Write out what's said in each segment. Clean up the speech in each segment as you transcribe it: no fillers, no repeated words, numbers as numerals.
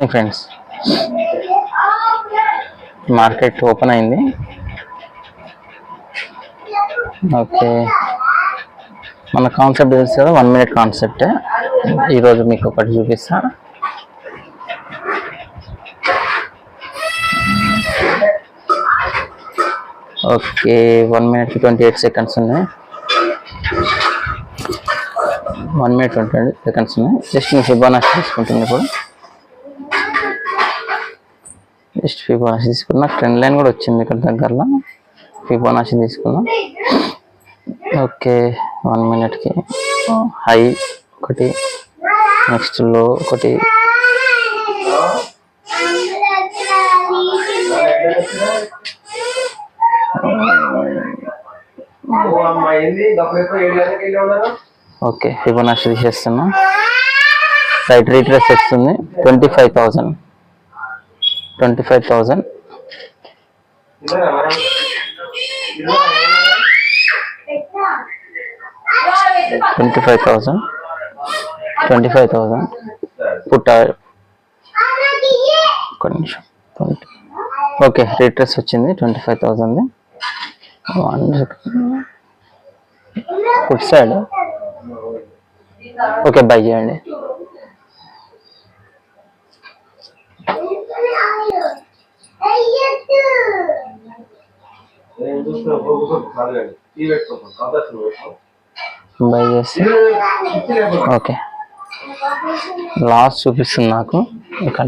Friends, market open అయింది. Okay, మన concept తెలుసు కదా, 1 minute కాన్సెప్ట్. ఈరోజు మీకు ఒకటి చూపిస్తా. ఓకే, 1 minute 28 seconds ఉన్నాయి. 1 minute 28 seconds ఉన్నాయి. జస్ట్ నేను ఫిబొనాచి తీసుకుంటుంది ఇప్పుడు. జస్ట్ ఫిబొనాచి తీసుకున్నా. ట్రెండ్ లైన్ కూడా వచ్చింది ఇక్కడ దగ్గరలో. ఫిబొనాచి తీసుకున్నా. ఓకే, 1 minute హై ఒకటి, నెక్స్ట్ లో ఒకటి, ఓకే ఫిబొనాచి తీసేస్తున్నా. రైట్ రీట్రేస్ వస్తుంది 25,000. 25,000 పుట్ట ఒక నిమిషం. ఓకే, రీట్రేస్ వచ్చింది 25,000. ఫుట్ సైడ్ ఓకే, బై చేయండి. బై చేసి ఓకే, లాస్ట్ చూపిస్తుంది నాకు ఇక్కడ.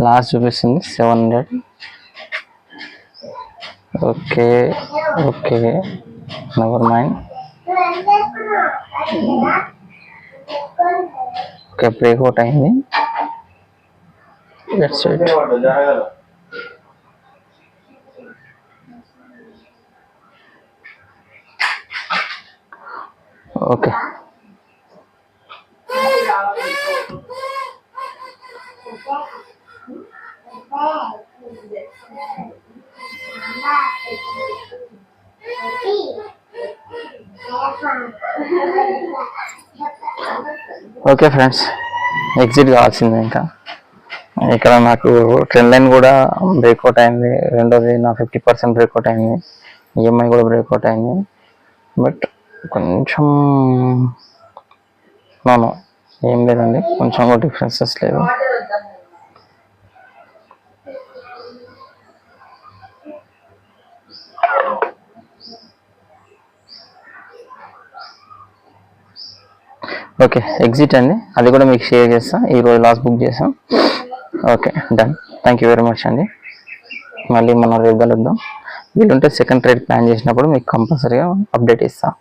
లాస్ట్ చూపిస్తుంది 700. Okay okay, never mind. Okay, breakout అయింది. That's it. Okay, okay friends, exit కావాల్సిందే. ఇంకా ఇక్కడ నాకు ట్రెండ్ లైన్ కూడా బ్రేక్అవుట్ అయింది. రెండోది నా 50% బ్రేక్అవుట్ అయింది. ఈఎంఐ కూడా బ్రేక్అవుట్ అయింది. బట్ కొంచెం నో ఏం లేదండి, కొంచెం కూడా డిఫరెన్సెస్ లేదు. ఓకే, ఎగ్జిట్ అండి. అది కూడా మీకు షేర్ చేస్తాను. ఈరోజు లాస్ట్ బుక్ చేసాం. Okay, done. Thank you very much అండి. మళ్ళీ మనం రేపు కలుద్దాం. వీలుంటే సెకండ్ ట్రేడ్ ప్లాన్ చేసినప్పుడు మీకు కంపల్సరీగా అప్డేట్ ఇస్తాం.